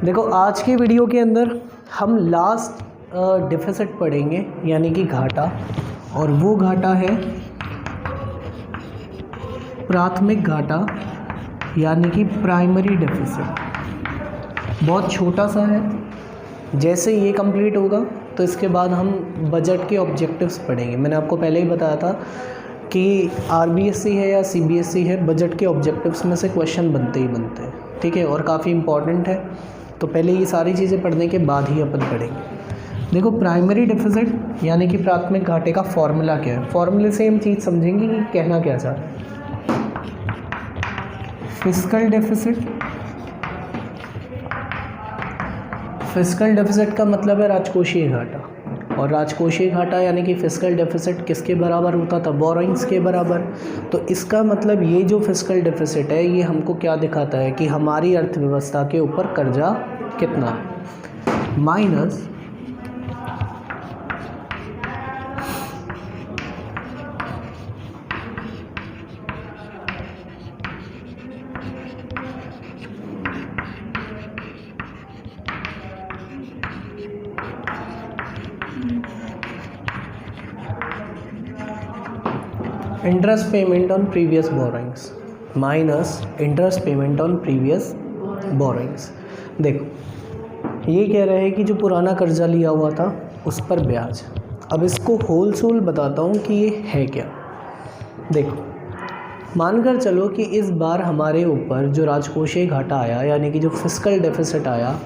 देखो आज की वीडियो के अंदर हम लास्ट डिफिसिट पढ़ेंगे यानी कि घाटा, और वो घाटा है प्राथमिक घाटा यानी कि प्राइमरी डेफिसिट। बहुत छोटा सा है। जैसे ये कंप्लीट होगा तो इसके बाद हम बजट के ऑब्जेक्टिव्स पढ़ेंगे। मैंने आपको पहले ही बताया था कि आरबीएससी है या सीबीएसई है, बजट के ऑब्जेक्टिव्स में से क्वेश्चन बनते ही बनते हैं, ठीक है, और काफ़ी इंपॉर्टेंट है। तो पहले ये सारी चीज़ें पढ़ने के बाद ही अपन पढ़ेंगे। देखो प्राइमरी डेफिसिट यानी कि प्राथमिक घाटे का फॉर्मूला क्या है। फॉर्मूले से हम चीज़ समझेंगे कि कहना क्या चाह रहे हैं। फिस्कल डेफिसिट, फिस्कल डेफिसिट का मतलब है राजकोषीय घाटा, और राजकोषीय घाटा यानी कि फिस्कल डेफिसिट किसके बराबर होता था? बोरोइंग्स के बराबर। तो इसका मतलब ये जो फिस्कल डेफिसिट है ये हमको क्या दिखाता है कि हमारी अर्थव्यवस्था के ऊपर कर्जा कितना है, minus interest payment on previous borrowings minus interest payment on previous borrowings. देखो ये कह रहे हैं कि जो पुराना कर्जा लिया हुआ था उस पर ब्याज। अब इसको होल बताता हूँ कि ये है क्या। देखो मानकर चलो कि इस बार हमारे ऊपर जो राजकोषीय घाटा आया यानी कि जो फिस्कल डेफिसिट आया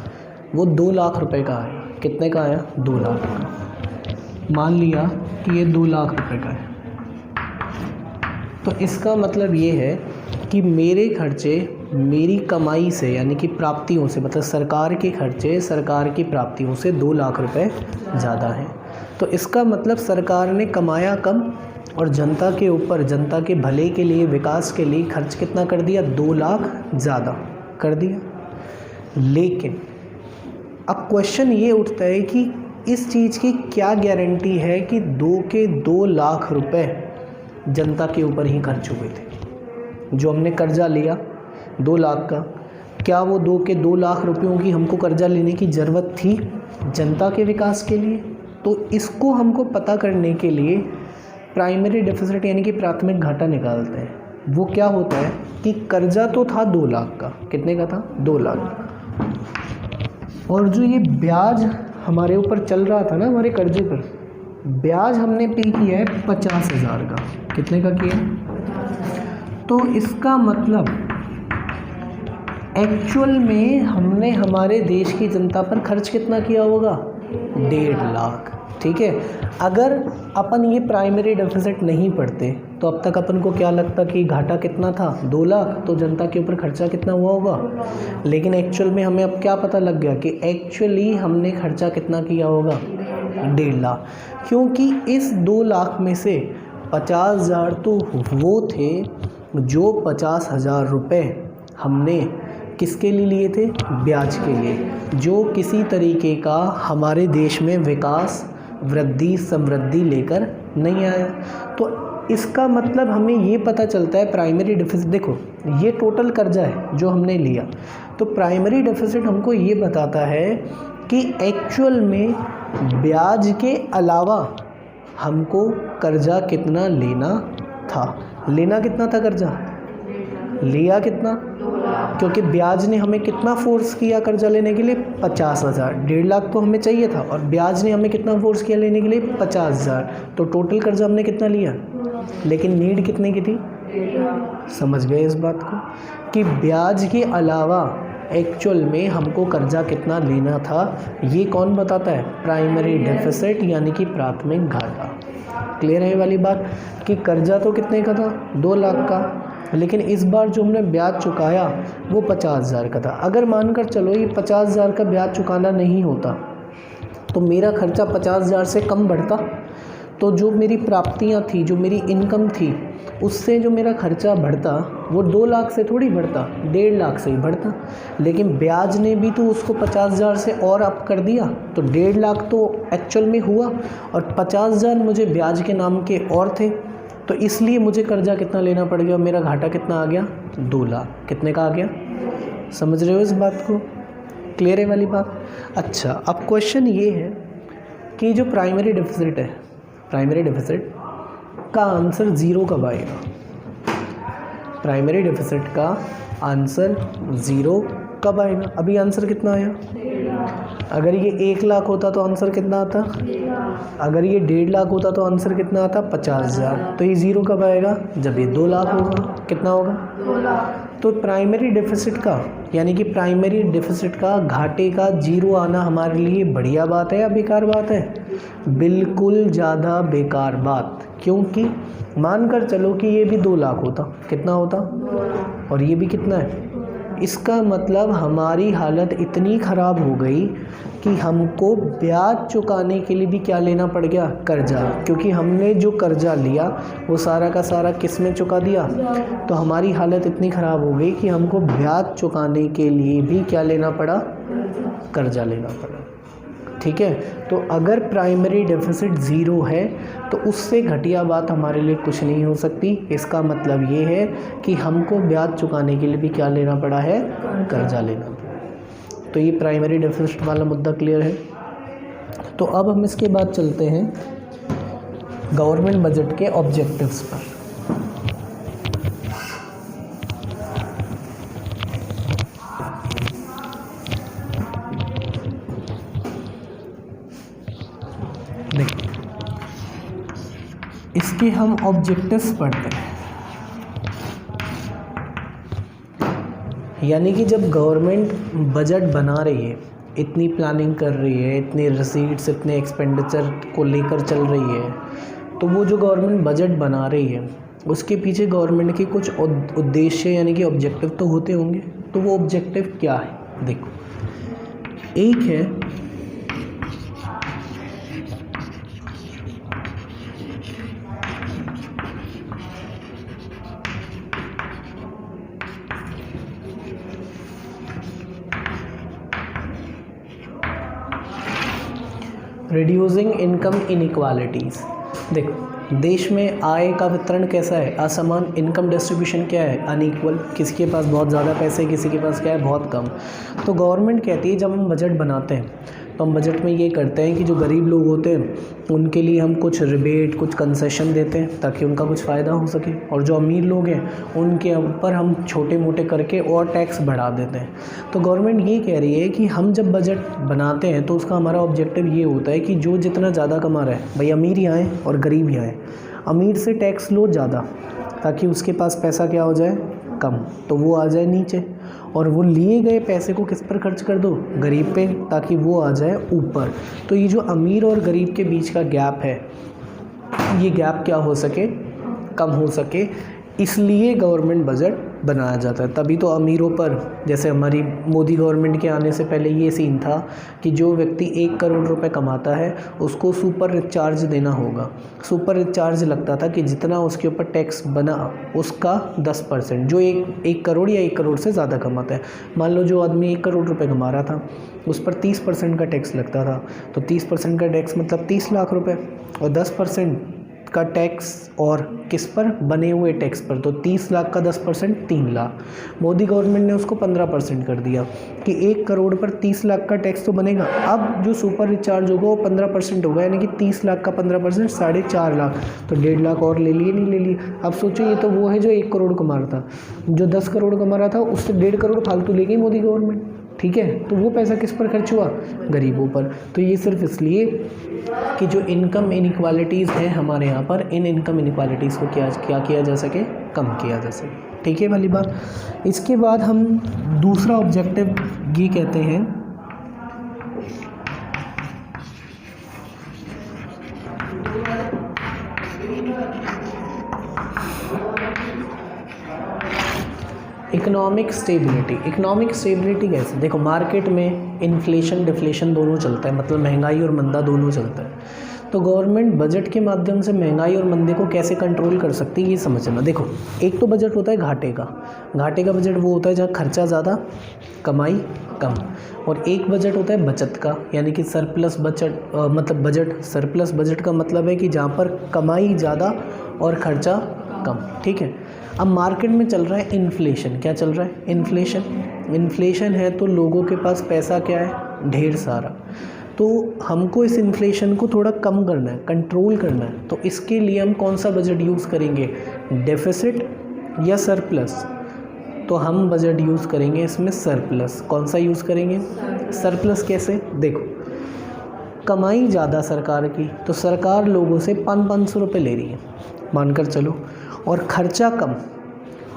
वो 2 लाख रुपए का आया। कितने का आया? 2 लाख का। मान लिया कि ये 2 लाख रुपए का है। तो इसका मतलब ये है कि मेरे खर्चे मेरी कमाई से यानी कि प्राप्तियों से, मतलब सरकार के खर्चे सरकार की प्राप्तियों से 2 लाख रुपए ज़्यादा हैं। तो इसका मतलब सरकार ने कमाया कम और जनता के ऊपर, जनता के भले के लिए, विकास के लिए खर्च कितना कर दिया? 2 लाख ज़्यादा कर दिया। लेकिन अब क्वेश्चन ये उठता है कि इस चीज़ की क्या गारंटी है कि 2 लाख रुपए जनता के ऊपर ही खर्च हुए थे। जो हमने कर्जा लिया 2 लाख का, क्या वो 2 लाख रुपयों की हमको कर्जा लेने की ज़रूरत थी जनता के विकास के लिए? तो इसको हमको पता करने के लिए प्राइमरी डेफिसिट यानी कि प्राथमिक घाटा निकालते हैं। वो क्या होता है कि कर्जा तो था 2 लाख का। कितने का था? 2 लाख का। और जो ये ब्याज हमारे ऊपर चल रहा था ना, हमारे कर्जे पर ब्याज हमने पे किया है 50,000 का। कितने का किया? तो इसका मतलब एक्चुअल में हमने हमारे देश की जनता पर खर्च कितना किया होगा? 1.5 लाख। ठीक है। अगर अपन ये प्राइमरी डेफिसिट नहीं पढ़ते तो अब तक अपन को क्या लगता कि घाटा कितना था? 2 लाख। तो जनता के ऊपर खर्चा कितना हुआ होगा? लेकिन एक्चुअल में हमें अब क्या पता लग गया कि एक्चुअली हमने खर्चा कितना किया होगा? 1.5 लाख। क्योंकि इस 2 लाख में से 50,000 तो वो थे जो 50,000 रुपये हमने किसके लिए लिए थे? ब्याज के लिए, जो किसी तरीके का हमारे देश में विकास, वृद्धि, समृद्धि लेकर नहीं आया। तो इसका मतलब हमें ये पता चलता है प्राइमरी डेफिसिट, देखो ये टोटल कर्जा है जो हमने लिया, तो प्राइमरी डेफिसिट हमको ये बताता है कि एक्चुअल में ब्याज के अलावा हमको कर्जा कितना लेना था। लेना कितना था कर्जा? लिया कितना? क्योंकि ब्याज ने हमें कितना फोर्स किया कर्जा लेने के लिए? 50,000। 1.5 लाख तो हमें चाहिए था और ब्याज ने हमें कितना फोर्स किया लेने के लिए? 50,000। तो टोटल कर्जा हमने कितना लिया? लेकिन नीड कितने की थी? समझ गए इस बात को कि ब्याज के अलावा एक्चुअल में हमको कर्जा कितना लेना था? ये कौन बताता है? प्राइमरी डेफिसिट यानी कि प्राथमिक घाटा। क्लियर है ये वाली बात कि कर्जा तो कितने का था? 2 लाख का, लेकिन इस बार जो हमने ब्याज चुकाया वो 50,000 का था। अगर मानकर चलो ये 50,000 का ब्याज चुकाना नहीं होता तो मेरा खर्चा 50,000 से कम बढ़ता, तो जो मेरी प्राप्तियां थी, जो मेरी इनकम थी, उससे जो मेरा खर्चा बढ़ता वो 2 लाख से थोड़ी बढ़ता, 1.5 लाख से ही बढ़ता। लेकिन ब्याज ने भी तो उसको 50,000 से और अप कर दिया, तो 1.5 लाख तो एक्चुअल में हुआ और 50,000 मुझे ब्याज के नाम के और थे। तो इसलिए मुझे कर्जा कितना लेना पड़ गया, मेरा घाटा कितना आ गया? 2 लाख। कितने का आ गया? समझ रहे हो इस बात को? क्लियर है वाली बात। अच्छा, अब क्वेश्चन ये है कि जो प्राइमरी डेफिसिट है, प्राइमरी डेफिसिट का आंसर ज़ीरो कब आएगा? प्राइमरी डेफिसिट का आंसर ज़ीरो कब आएगा? अभी आंसर कितना आया? अगर ये 1 लाख होता तो आंसर कितना आता? अगर ये 1.5 लाख होता तो आंसर कितना आता? 50,000। तो ये ज़ीरो कब आएगा? जब ये 2 लाख होगा। कितना होगा? 2 लाख। तो प्राइमरी डेफिसिट का, यानी कि प्राइमरी डेफिसिट का घाटे का ज़ीरो आना हमारे लिए बढ़िया बात है या बेकार बात है? बिल्कुल ज़्यादा बेकार बात। क्योंकि मानकर चलो कि ये भी 2 लाख होता, कितना होता? और ये भी कितना है? इसका मतलब हमारी हालत इतनी ख़राब हो गई कि हमको ब्याज चुकाने के लिए भी क्या लेना पड़ गया? कर्जा। क्योंकि हमने जो कर्जा लिया वो सारा का सारा किस में चुका दिया? तो हमारी हालत इतनी ख़राब हो गई कि हमको ब्याज चुकाने के लिए भी क्या लेना पड़ा? कर्जा लेना पड़ा। ठीक है, तो अगर प्राइमरी डेफिसिट ज़ीरो है तो उससे घटिया बात हमारे लिए कुछ नहीं हो सकती। इसका मतलब ये है कि हमको ब्याज चुकाने के लिए भी क्या लेना पड़ा है? कर्जा लेना पड़ा। तो ये प्राइमरी डेफिसिट वाला मुद्दा क्लियर है। तो अब हम इसके बाद चलते हैं गवर्नमेंट बजट के ऑब्जेक्टिव्स पर। इसके हम ऑब्जेक्टिव्स पढ़ते हैं। यानी कि जब गवर्नमेंट बजट बना रही है, इतनी प्लानिंग कर रही है, इतनी रिसीट्स, इतने एक्सपेंडिचर को लेकर चल रही है, तो वो जो गवर्नमेंट बजट बना रही है उसके पीछे गवर्नमेंट के कुछ उद्देश्य यानी कि ऑब्जेक्टिव तो होते होंगे। तो वो ऑब्जेक्टिव क्या है? देखो, एक है रिड्यूसिंग इनकम इनइक्वालिटीज़। देखो, देश में आय का वितरण कैसा है? असमान। इनकम डिस्ट्रीब्यूशन क्या है? अनइक्वल। किसी के पास बहुत ज़्यादा पैसे, किसी के पास क्या है? बहुत कम। तो गवर्नमेंट कहती है जब हम बजट बनाते हैं तो हम बजट में ये करते हैं कि जो गरीब लोग होते हैं उनके लिए हम कुछ रिबेट, कुछ कंसेशन देते हैं ताकि उनका कुछ फ़ायदा हो सके, और जो अमीर लोग हैं उनके ऊपर हम छोटे मोटे करके और टैक्स बढ़ा देते हैं। तो गवर्नमेंट ये कह रही है कि हम जब बजट बनाते हैं तो उसका हमारा ऑब्जेक्टिव ये होता है कि जो जितना ज़्यादा कमा रहा है, भाई अमीर ही आए और गरीब ही आए। अमीर से टैक्स लो ज़्यादा ताकि उसके पास पैसा क्या हो जाए? कम, तो वो आ जाए नीचे, और वो लिए गए पैसे को किस पर खर्च कर दो? गरीब पे, ताकि वो आ जाए ऊपर। तो ये जो अमीर और गरीब के बीच का गैप है, ये गैप क्या हो सके? कम हो सके। इसलिए गवर्नमेंट बजट बनाया जाता है। तभी तो अमीरों पर, जैसे हमारी मोदी गवर्नमेंट के आने से पहले ये सीन था कि जो व्यक्ति 1 करोड़ रुपए कमाता है उसको सुपर रिचार्ज देना होगा। सुपर रिचार्ज लगता था कि जितना उसके ऊपर टैक्स बना उसका 10%, जो 1 करोड़ या 1 करोड़ से ज़्यादा कमाता है। मान लो जो आदमी 1 करोड़ रुपए कमा रहा था उस पर 30% का टैक्स लगता था, तो 30% का टैक्स मतलब 30 लाख रुपये, और 10% का टैक्स और किस पर? बने हुए टैक्स पर। तो 30 लाख का 10% 3 लाख। मोदी गवर्नमेंट ने उसको 15% कर दिया कि 1 करोड़ पर 30 लाख का टैक्स तो बनेगा। अब जो सुपर रिचार्ज होगा वो 15% होगा, यानी कि 30 लाख का 15% 4.5 लाख। तो 1.5 लाख और ले लिए, नहीं ले लिए। अब सोचो, ये तो वो है जो 1 करोड़ कमा रहा था, जो 10 करोड़ कमा रहा था उससे 1.5 करोड़ फालतू ले गई मोदी गवर्नमेंट। ठीक है, तो वो पैसा किस पर खर्च हुआ? गरीबों पर। तो ये सिर्फ इसलिए कि जो इनकम इनइक्वालिटीज़ हैं हमारे यहाँ पर, इन इनकम इनइक्वालिटीज़ को क्या किया जा सके? कम किया जा सके। ठीक है वाली बात। इसके बाद हम दूसरा ऑब्जेक्टिव ये कहते हैं इकोनॉमिक स्टेबिलिटी। इकोनॉमिक स्टेबिलिटी कैसे? देखो, मार्केट में इन्फ्लेशन डिफ्लेशन दोनों चलता है, मतलब महंगाई और मंदा दोनों चलता है। तो गवर्नमेंट बजट के माध्यम से महंगाई और मंदे को कैसे कंट्रोल कर सकती है ये समझना। देखो, एक तो बजट होता है घाटे का। घाटे का बजट वो होता है जहाँ खर्चा ज़्यादा कमाई कम, और एक बजट होता है बचत का, यानी कि सरप्लस बजट। मतलब बजट सरप्लस बजट का मतलब है कि जहाँ पर कमाई ज़्यादा और खर्चा कम, ठीक है। अब मार्केट में चल रहा है इन्फ्लेशन, क्या चल रहा है? इन्फ्लेशन। इन्फ्लेशन है तो लोगों के पास पैसा क्या है? ढेर सारा। तो हमको इस इन्फ्लेशन को थोड़ा कम करना है, कंट्रोल करना है, तो इसके लिए हम कौन सा बजट यूज़ करेंगे? डेफिसिट या सरप्लस? तो हम बजट यूज़ करेंगे इसमें सरप्लस। कौन सा यूज़ करेंगे? सरप्लस। कैसे? देखो, कमाई ज़्यादा सरकार की, तो सरकार लोगों से 500 रुपये ले रही है मानकर चलो, और ख़र्चा कम,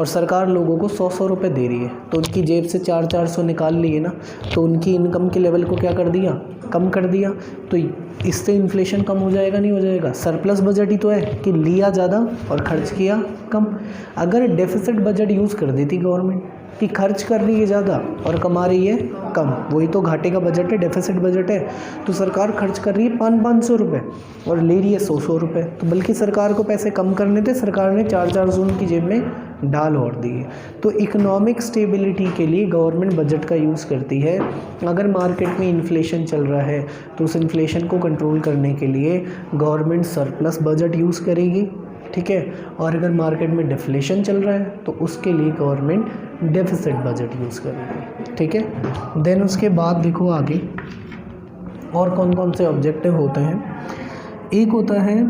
और सरकार लोगों को 100 रुपये दे रही है, तो उनकी जेब से 400 निकाल लिए ना, तो उनकी इनकम के लेवल को क्या कर दिया? कम कर दिया। तो इससे इन्फ्लेशन कम हो जाएगा, नहीं हो जाएगा? सरप्लस बजट ही तो है कि लिया ज़्यादा और खर्च किया कम। अगर डेफिसिट बजट यूज़ कर देती गवर्नमेंट कि खर्च कर रही है ज़्यादा और कमा रही है कम, वही तो घाटे का बजट है, डेफिसिट बजट है। तो सरकार खर्च कर रही है 500 रुपये और ले रही है 100 रुपये, तो बल्कि सरकार को पैसे कम करने थे, सरकार ने 400 उनकी जेब में डाल और दिए। तो इकोनॉमिक स्टेबिलिटी के लिए गवर्नमेंट बजट का यूज़ करती है। अगर मार्केट में इन्फ्लेशन चल रहा है तो उस इन्फ्लेशन को कंट्रोल करने के लिए गवर्नमेंट सरप्लस बजट यूज़ करेगी, ठीक है। और अगर मार्केट में डिफ्लेशन चल रहा है तो उसके लिए गवर्नमेंट डेफिसिट बजट यूज़ करेगी, ठीक है। देन उसके बाद देखो आगे और कौन कौन से ऑब्जेक्टिव होते हैं। एक होता है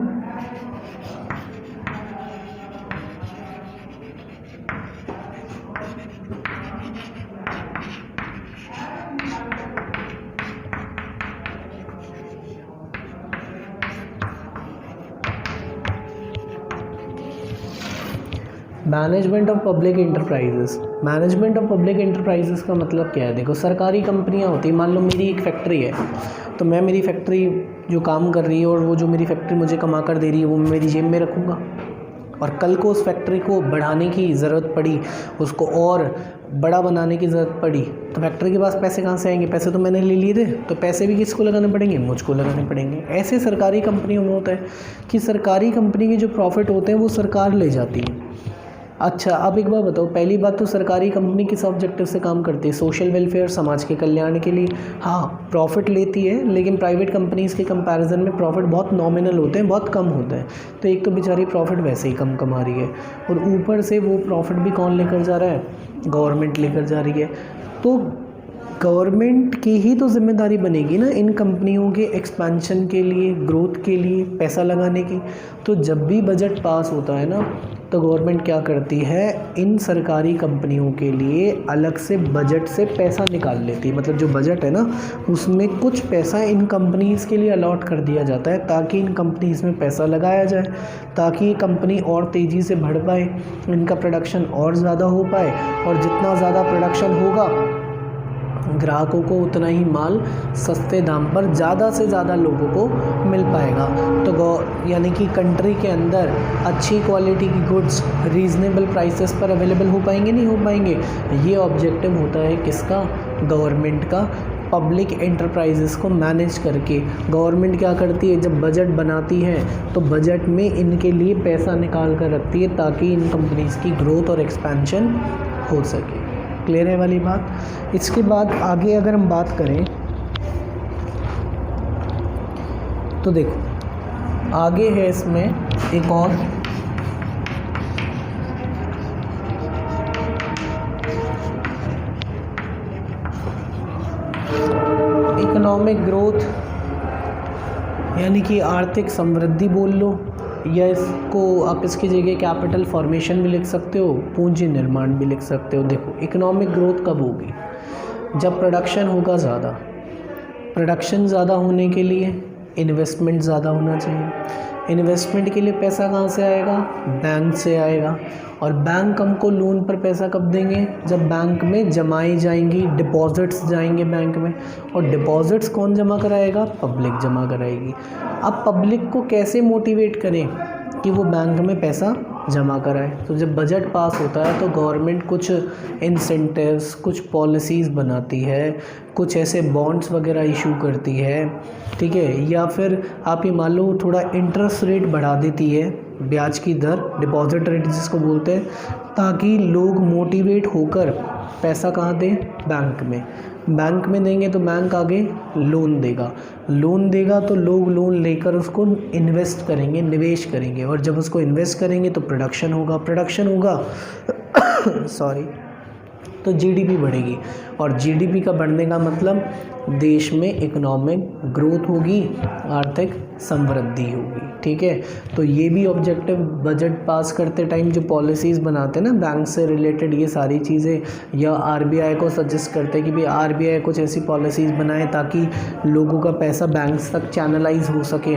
management of public enterprises. Management of public enterprises का मतलब क्या है? देखो, सरकारी कंपनियां होती हैं, मान लो मेरी एक फैक्ट्री है, तो मैं मेरी फैक्ट्री जो काम कर रही है और वो जो मेरी फैक्ट्री मुझे कमा कर दे रही है वो मैं मेरी जेब में रखूँगा, और कल को उस फैक्ट्री को बढ़ाने की ज़रूरत पड़ी, उसको और बड़ा बनाने की ज़रूरत पड़ी, तो फैक्ट्री के पास पैसे कहाँ से आएंगे? पैसे तो मैंने ले लिए थे, तो पैसे भी किसको लगाने पड़ेंगे? मुझको लगाने पड़ेंगे। ऐसे सरकारी कंपनियों में होता है कि सरकारी कंपनी के जो प्रॉफिट होते हैं वो सरकार ले जाती है। अच्छा, अब एक बात बताओ, पहली बात तो सरकारी कंपनी किस ऑब्जेक्टिव से काम करती है? सोशल वेलफेयर, समाज के कल्याण के लिए। हाँ, प्रॉफिट लेती है, लेकिन प्राइवेट कंपनीज़ के कंपैरिजन में प्रॉफिट बहुत नॉमिनल होते हैं, बहुत कम होते हैं। तो एक तो बेचारी प्रॉफिट वैसे ही कम कमा रही है, और ऊपर से वो प्रॉफिट भी कौन लेकर जा रहा है? गवर्नमेंट लेकर जा रही है। तो गवर्नमेंट की ही तो जिम्मेदारी बनेगी ना इन कंपनियों के एक्सपेंशन के लिए, ग्रोथ के लिए पैसा लगाने की। तो जब भी बजट पास होता है ना, तो गवर्नमेंट क्या करती है? इन सरकारी कंपनियों के लिए अलग से बजट से पैसा निकाल लेती है। मतलब जो बजट है ना, उसमें कुछ पैसा इन कंपनीज़ के लिए अलॉट कर दिया जाता है, ताकि इन कंपनीज़ में पैसा लगाया जाए, ताकि ये कंपनी और तेज़ी से बढ़ पाए, इनका प्रोडक्शन और ज़्यादा हो पाए, और जितना ज़्यादा प्रोडक्शन होगा ग्राहकों को उतना ही माल सस्ते दाम पर ज़्यादा से ज़्यादा लोगों को मिल पाएगा। तो यानी कि कंट्री के अंदर अच्छी क्वालिटी की गुड्स रीज़नेबल प्राइसेस पर अवेलेबल हो पाएंगे, नहीं हो पाएंगे। ये ऑब्जेक्टिव होता है किसका? गवर्नमेंट का। पब्लिक एंटरप्राइजेस को मैनेज करके गवर्नमेंट क्या करती है? जब बजट बनाती है तो बजट में इनके लिए पैसा निकाल कर रखती है, ताकि इन कंपनीज़ की ग्रोथ और एक्सपेंशन हो सके। क्लियर है वाली बात। इसके बाद आगे अगर हम बात करें तो देखो आगे है इसमें एक और इकोनॉमिक ग्रोथ, यानी कि आर्थिक समृद्धि बोल लो, या इसको आप इसकी जगह कैपिटल फॉर्मेशन भी लिख सकते हो, पूंजी निर्माण भी लिख सकते हो। देखो, इकोनॉमिक ग्रोथ कब होगी? जब प्रोडक्शन होगा ज़्यादा। प्रोडक्शन ज़्यादा होने के लिए इन्वेस्टमेंट ज़्यादा होना चाहिए। इन्वेस्टमेंट के लिए पैसा कहाँ से आएगा? बैंक से आएगा। और बैंक हमको लोन पर पैसा कब देंगे? जब बैंक में जमाई जाएंगी, डिपॉजिट्स जाएंगे बैंक में, और डिपॉजिट्स कौन जमा कराएगा? पब्लिक जमा कराएगी। अब पब्लिक को कैसे मोटिवेट करें कि वो बैंक में पैसा जमा कराए? तो जब बजट पास होता है तो गवर्नमेंट कुछ इंसेंटिव्स, कुछ पॉलिसीज़ बनाती है, कुछ ऐसे बॉन्ड्स वगैरह इशू करती है, ठीक है। या फिर आप ये मान लो थोड़ा इंटरेस्ट रेट बढ़ा देती है ब्याज की दर, डिपॉजिट रेट जिसको बोलते हैं, ताकि लोग मोटिवेट होकर पैसा कहाँ दें, बैंक में। बैंक में देंगे तो बैंक आगे लोन देगा तो लोग लोन लेकर उसको इन्वेस्ट करेंगे, निवेश करेंगे, और जब उसको इन्वेस्ट करेंगे तो प्रोडक्शन होगा सॉरी, तो जीडीपी बढ़ेगी, और जीडीपी का बढ़ने का मतलब देश में इकोनॉमिक ग्रोथ होगी, आर्थिक समृद्धि होगी। ठीक है, तो ये भी ऑब्जेक्टिव बजट पास करते टाइम जो पॉलिसीज़ बनाते हैं ना बैंक से रिलेटेड, ये सारी चीज़ें, या आरबीआई को सजेस्ट करते हैं कि भाई आरबीआई कुछ ऐसी पॉलिसीज़ बनाए ताकि लोगों का पैसा बैंक्स तक चैनलाइज हो सके।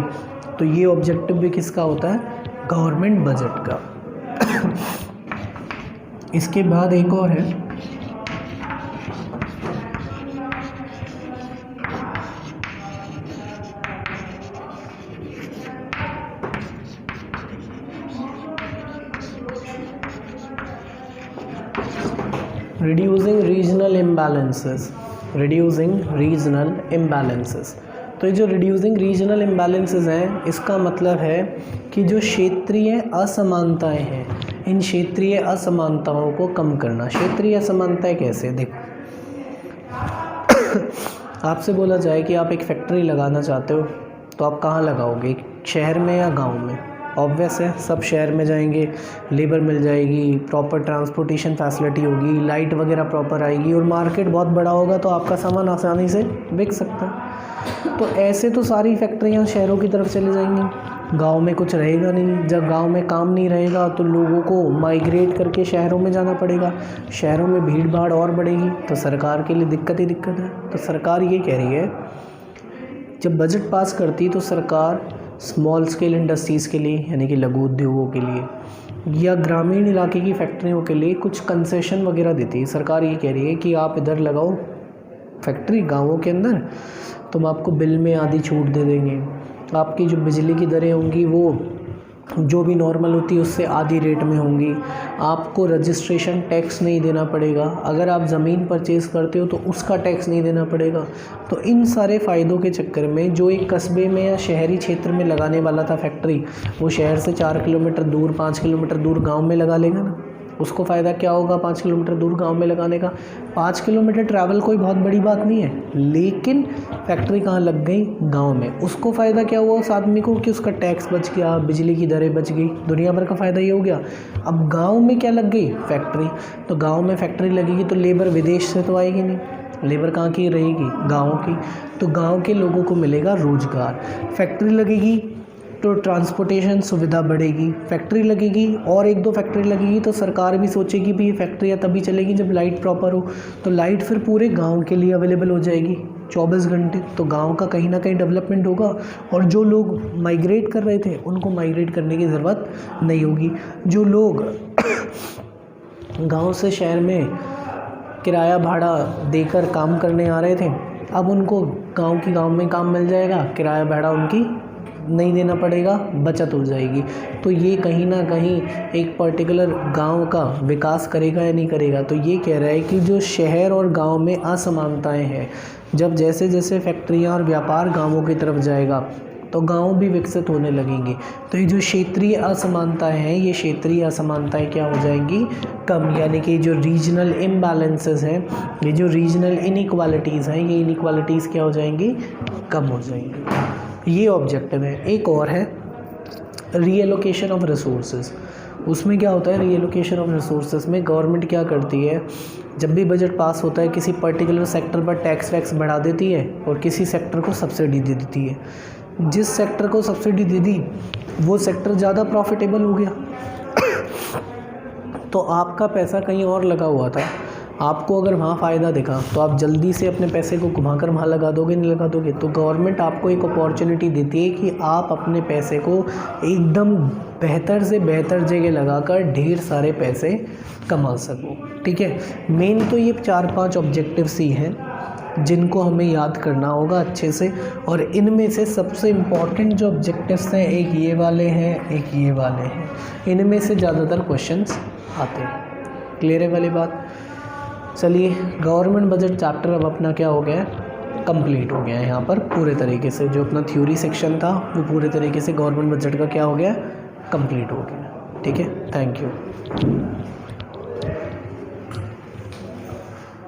तो ये ऑब्जेक्टिव भी किसका होता है, गवर्नमेंट बजट का। इसके बाद एक और है, रिड्यूसिंग रीजनल इम्बैलेंसेस। तो ये जो रिड्यूसिंग रीजनल इम्बैलेंसेस हैं, इसका मतलब है कि जो क्षेत्रीय असमानताएं हैं, इन क्षेत्रीय असमानताओं को कम करना। क्षेत्रीय असमानताएं कैसे, देखो आपसे बोला जाए कि आप एक फैक्ट्री लगाना चाहते हो, तो आप कहाँ लगाओगे, शहर में या गांव में? ऑब्वियस है, सब शहर में जाएंगे, लेबर मिल जाएगी, प्रॉपर ट्रांसपोर्टेशन फैसिलिटी होगी, लाइट वगैरह प्रॉपर आएगी, और मार्केट बहुत बड़ा होगा तो आपका सामान आसानी से बिक सकता है। तो ऐसे तो सारी फैक्ट्रियाँ शहरों की तरफ चली जाएंगी, गांव में कुछ रहेगा नहीं। जब गांव में काम नहीं रहेगा तो लोगों को माइग्रेट करके शहरों में जाना पड़ेगा, शहरों में भीड़ भाड़ और बढ़ेगी, तो सरकार के लिए दिक्कत ही दिक्कत है। तो सरकार ये कह रही है, जब बजट पास करती तो सरकार स्मॉल स्केल इंडस्ट्रीज़ के लिए, यानी कि लघु उद्योगों के लिए, या ग्रामीण इलाके की फैक्ट्रियों के लिए कुछ कंसेशन वगैरह देती है। सरकार ये कह रही है कि आप इधर लगाओ फैक्ट्री गाँवों के अंदर, तो हम आपको बिल में आधी छूट दे देंगे, आपकी जो बिजली की दरें होंगी वो जो भी नॉर्मल होती है उससे आधी रेट में होंगी, आपको रजिस्ट्रेशन टैक्स नहीं देना पड़ेगा, अगर आप ज़मीन परचेज़ करते हो तो उसका टैक्स नहीं देना पड़ेगा। तो इन सारे फ़ायदों के चक्कर में जो एक कस्बे में या शहरी क्षेत्र में लगाने वाला था फैक्ट्री, वो शहर से 4 किलोमीटर दूर, 5 किलोमीटर दूर गांव में लगा लेगा ना। उसको फ़ायदा क्या होगा 5 किलोमीटर दूर गांव में लगाने का? 5 किलोमीटर ट्रैवल कोई बहुत बड़ी बात नहीं है, लेकिन फैक्ट्री कहाँ लग गई? गांव में। उसको फ़ायदा क्या हुआ उस आदमी को कि उसका टैक्स बच गया, बिजली की दरें बच गई, दुनिया भर का फ़ायदा ये हो गया। अब गांव में क्या लग गई? फैक्ट्री। तो गांव में फैक्ट्री लगेगी तो लेबर विदेश से तो आएगी नहीं, लेबर कहाँ की रहेगी? गाँव की। तो गाँव के लोगों को मिलेगा रोज़गार। फैक्ट्री लगेगी तो ट्रांसपोर्टेशन सुविधा बढ़ेगी, फैक्ट्री लगेगी और 1-2 फैक्ट्री लगेगी तो सरकार भी सोचेगी भी ये फैक्ट्रियाँ तभी चलेगी जब लाइट प्रॉपर हो, तो लाइट फिर पूरे गांव के लिए अवेलेबल हो जाएगी 24 घंटे। तो गांव का कहीं ना कहीं डेवलपमेंट होगा, और जो लोग माइग्रेट कर रहे थे उनको माइग्रेट करने की ज़रूरत नहीं होगी। जो लोग गाँव से शहर में किराया भाड़ा देकर काम करने आ रहे थे, अब उनको गाँव में काम मिल जाएगा, किराया भाड़ा उनकी नहीं देना पड़ेगा, बचत हो जाएगी। तो ये कहीं ना कहीं एक पर्टिकुलर गांव का विकास करेगा या नहीं करेगा? तो ये कह रहा है कि जो शहर और गांव में असमानताएं हैं, जब जैसे जैसे फैक्ट्रियां और व्यापार गांवों की तरफ जाएगा तो गांव भी विकसित होने लगेंगे। तो ये जो क्षेत्रीय असमानताएं हैं, ये क्षेत्रीय असमानताएं क्या हो जाएंगी? कम। यानी कि जो रीजनल इम्बैलेंसेस हैं, ये जो रीजनल इनइक्वालिटीज़ हैं, ये इनइक्वालिटीज़ क्या हो जाएंगी? कम हो जाएंगी। ये ऑब्जेक्टिव है। एक और है रीएलोकेशन ऑफ रिसोर्सेज। उसमें क्या होता है? रीएलोकेशन ऑफ रिसोर्सेज में गवर्नमेंट क्या करती है, जब भी बजट पास होता है किसी पर्टिकुलर सेक्टर पर टैक्स वैक्स बढ़ा देती है और किसी सेक्टर को सब्सिडी दे देती है। जिस सेक्टर को सब्सिडी दे दी वो सेक्टर ज़्यादा प्रॉफिटेबल हो गया, तो आपका पैसा कहीं और लगा हुआ था, आपको अगर वहाँ फ़ायदा दिखा तो आप जल्दी से अपने पैसे को घुमाकर वहाँ लगा दोगे, नहीं लगा दोगे? तो गवर्नमेंट आपको एक अपॉर्चुनिटी देती है कि आप अपने पैसे को एकदम बेहतर से बेहतर जगह लगाकर ढेर सारे पैसे कमा सको। ठीक है, मेन तो ये 4-5 ऑब्जेक्टिव्स ही हैं जिनको हमें याद करना होगा अच्छे से, और इनमें से सबसे इम्पॉर्टेंट जो ऑब्जेक्टिव्स हैं, एक ये वाले हैं, एक ये वाले हैं, इनमें से ज़्यादातर क्वेश्चंस आते हैं। क्लियर है वाली बात? चलिए, गवर्नमेंट बजट चैप्टर अब अपना क्या हो गया है? कंप्लीट हो गया है। यहाँ पर पूरे तरीके से जो अपना थ्योरी सेक्शन था वो पूरे तरीके से गवर्नमेंट बजट का क्या हो गया? कंप्लीट हो गया। ठीक है, थैंक यू।